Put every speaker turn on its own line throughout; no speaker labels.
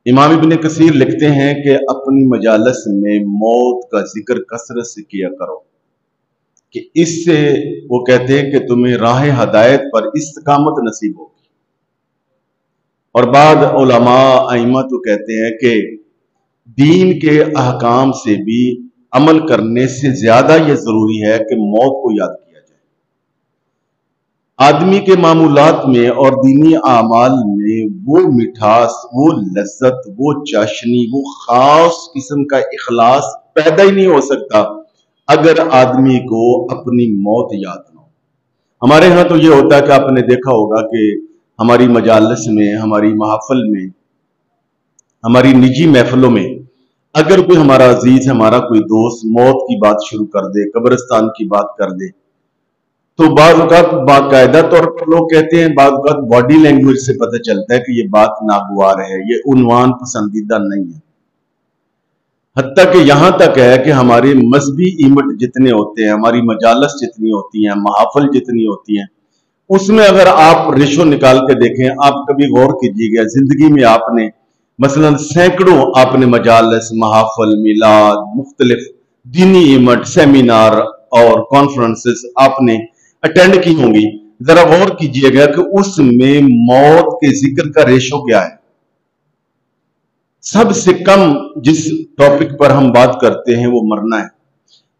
इमाम इब्न कसीर लिखते हैं कि अपनी मजालस में मौत का जिक्र कसरत से किया करो, कि इससे वो कहते हैं कि तुम्हें राह हदायत पर इस्तकामत नसीब होगी। और बाद उलमा अइम्मा तो कहते हैं कि दीन के अहकाम से भी अमल करने से ज्यादा ये जरूरी है कि मौत को याद किया जाए। आदमी के मामूलात में और दीनी आमाल में वो मिठास, वो लज्जत, वो चाशनी, वो खास किस्म का इखलास पैदा ही नहीं हो सकता अगर आदमी को अपनी मौत याद ना हो। हमारे यहाँ तो ये होता है कि आपने देखा होगा कि हमारी मजालस में, हमारी महफिल में, हमारी निजी महफिलों में अगर कोई हमारा अजीज, हमारा कोई दोस्त मौत की बात शुरू कर दे, कब्रिस्तान की बात कर दे, तो बाज़ औक़ात बाकायदा तौर पर लोग कहते हैं, बाज़ औक़ात बॉडी लैंग्वेज से पता चलता है कि ये बात नागवार है, ये उन्वान पसंदीदा नहीं है। हत्ता कि यहां तक है कि हमारे मजहबी इवेंट जितने होते हैं, हमारी मजालस जितनी होती हैं, महफिल जितनी होती हैं, उसमें अगर आप रेशो निकाल के देखें, आप कभी गौर कीजिएगा, जिंदगी में आपने मसलन सैकड़ों आपने मजालस, महफिल, मिलाद, मुख्तलिफ दीनी इवेंट, सेमिनार और कॉन्फ्रेंसेस आपने अटेंड की होंगी। जरा गौर कीजिएगा कि उसमें मौत के जिक्र का रेशो क्या है। सबसे कम जिस टॉपिक पर हम बात करते हैं वो मरना है।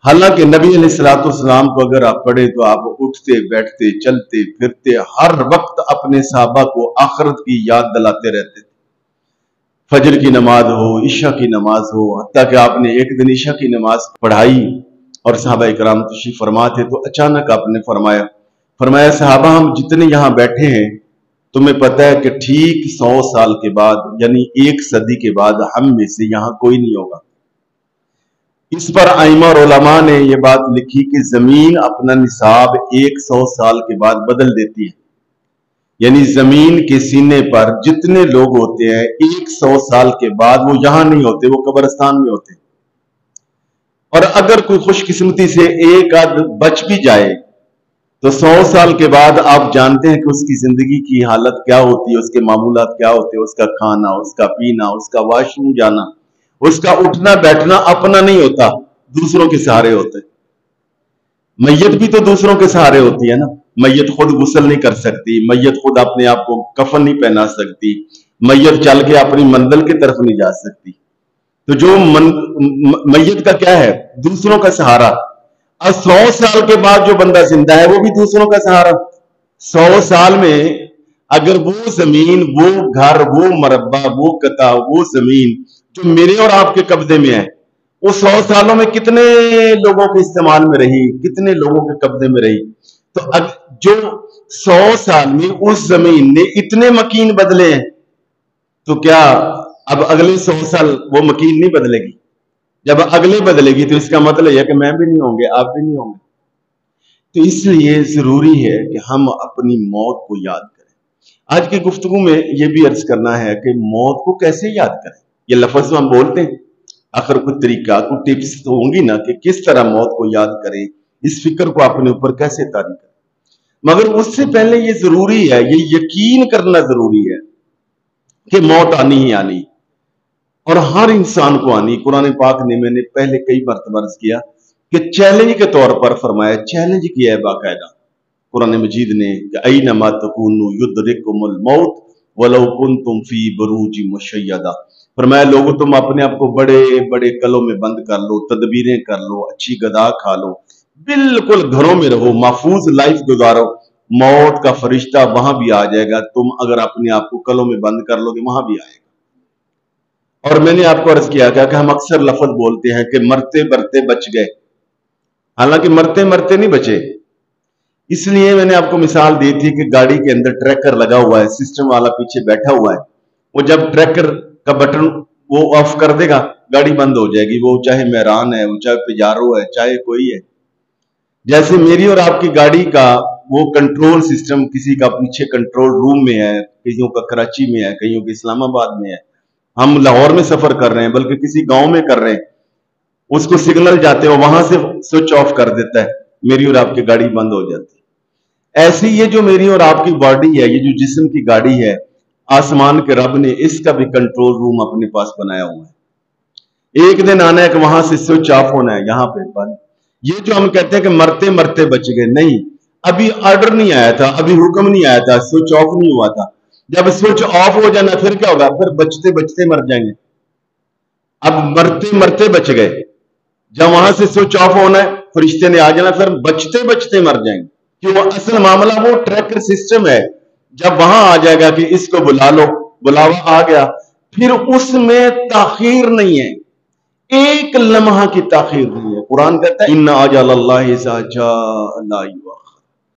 हालांकि नबी अलैहिस्सलाम को अगर आप पढ़े तो आप उठते बैठते चलते फिरते हर वक्त अपने सहाबा को आखिरत की याद दिलाते रहते थे। फजर की नमाज हो, ईशा की नमाज हो, हत्ता कि आपने एक दिन ईशा की नमाज पढ़ाई और सहाबा इकराम तशरीफ फरमा थे तो अचानक आपने फरमाया सहाबा हम जितने यहाँ बैठे हैं तुम्हें पता है कि ठीक 100 साल के बाद यानी 1 सदी के बाद हम में से यहाँ कोई नहीं होगा। इस पर आइमा और उलमा ने यह बात लिखी कि जमीन अपना निसाब 100 साल के बाद बदल देती है, यानी जमीन के सीने पर जितने लोग होते हैं 100 साल के बाद वो यहां नहीं होते, वो कब्रिस्तान में होते। और अगर कोई खुशकिस्मती से एक आध बच भी जाए तो 100 साल के बाद आप जानते हैं कि उसकी जिंदगी की हालत क्या होती है, उसके मामूलात क्या होते हैं, उसका खाना, उसका पीना, उसका वॉशरूम जाना, उसका उठना बैठना अपना नहीं होता, दूसरों के सहारे होते। मैयत भी तो दूसरों के सहारे होती है ना। मैयत खुद गुस्ल नहीं कर सकती, मैयत खुद अपने आप को कफन नहीं पहना सकती, मैयत चल के अपनी मंजिल की तरफ नहीं जा सकती। तो जो मैयत का क्या है, दूसरों का सहारा। और 100 साल के बाद जो बंदा जिंदा है वो भी दूसरों का सहारा। 100 साल में अगर वो जमीन, वो घर, वो मरबा, वो कता, वो जमीन जो मेरे और आपके कब्जे में है, वो 100 सालों में कितने लोगों के इस्तेमाल में रही, कितने लोगों के कब्जे में रही। तो जो 100 साल में उस जमीन ने इतने मकीन बदले हैं, तो क्या अब अगले 100 साल वो मकीन नहीं बदलेगी? जब अगले बदलेगी तो इसका मतलब यह कि मैं भी नहीं होंगे, आप भी नहीं होंगे। तो इसलिए जरूरी है कि हम अपनी मौत को याद करें। आज की गुफ्तगू में यह भी अर्ज करना है कि मौत को कैसे याद करें। ये लफ्ज हम बोलते हैं, आखिर कुछ तरीका, कुछ टिप्स तो होंगी ना कि किस तरह मौत को याद करें, इस फिक्र को अपने ऊपर कैसे तारी करें। मगर उससे पहले ये जरूरी है, ये यकीन करना जरूरी है कि मौत आनी ही आनी, और हर इंसान को आनी। कुरान पाक ने, मैंने पहले कई मरतबा अर्ज किया कि चैलेंज के तौर पर फरमाया, चैलेंज किया है बाकायदा कुरान मजीद ने कि ऐनमा तकूनु युद्रिकुमुल मौत वलौ कुंतुम फी बुरूजिम मुशय्यदा। फरमाया लोगों तुम अपने आप को बड़े बड़े कलों में बंद कर लो, तदबीरें कर लो, अच्छी गदा खा लो, बिल्कुल घरों में रहो, महफूज लाइफ गुजारो, मौत का फरिश्ता वहां भी आ जाएगा। तुम अगर अपने आप को कलों में बंद कर लोगे वहां भी आएगा। और मैंने आपको अर्ज किया कि हम अक्सर लफ्ज बोलते हैं कि मरते मरते बच गए, हालांकि मरते मरते नहीं बचे। इसलिए मैंने आपको मिसाल दी थी कि गाड़ी के अंदर ट्रैकर लगा हुआ है, सिस्टम वाला पीछे बैठा हुआ है, वो जब ट्रैकर का बटन वो ऑफ कर देगा गाड़ी बंद हो जाएगी, वो चाहे मेहरान है, वो चाहे पिजारो है, चाहे कोई है। जैसे मेरी और आपकी गाड़ी का वो कंट्रोल सिस्टम किसी का पीछे कंट्रोल रूम में है, किसी का कराची में है, कईयों के इस्लामाबाद में है, हम लाहौर में सफर कर रहे हैं, बल्कि किसी गांव में कर रहे हैं, उसको सिग्नल जाते हो वहां से स्विच ऑफ कर देता है, मेरी और आपकी गाड़ी बंद हो जाती है। ऐसी ये जो मेरी और आपकी बॉडी है, ये जो जिस्म की गाड़ी है, आसमान के रब ने इसका भी कंट्रोल रूम अपने पास बनाया हुआ है। एक दिन आना है कि वहां से स्विच ऑफ होना है, यहां पे बंद। ये जो हम कहते हैं कि मरते मरते बच गए, नहीं, अभी ऑर्डर नहीं आया था, अभी हुक्म नहीं आया था, स्विच ऑफ नहीं हुआ था। जब स्विच ऑफ हो जाना फिर क्या होगा? फिर बचते बचते मर जाएंगे। अब मरते मरते बच गए, जब वहां से स्विच ऑफ होना है फरिश्ते ने आ जाना, फिर बचते बचते मर जाएंगे। क्यों? असल मामला वो ट्रैकर सिस्टम है। जब वहां आ जाएगा कि इसको बुला लो, बुलावा आ गया, फिर उसमें ताखीर नहीं है, एक लम्हा की ताखीर नहीं है। कुरान कहता है इन्ना अजल अल्लाहि इज़ा जाअ ला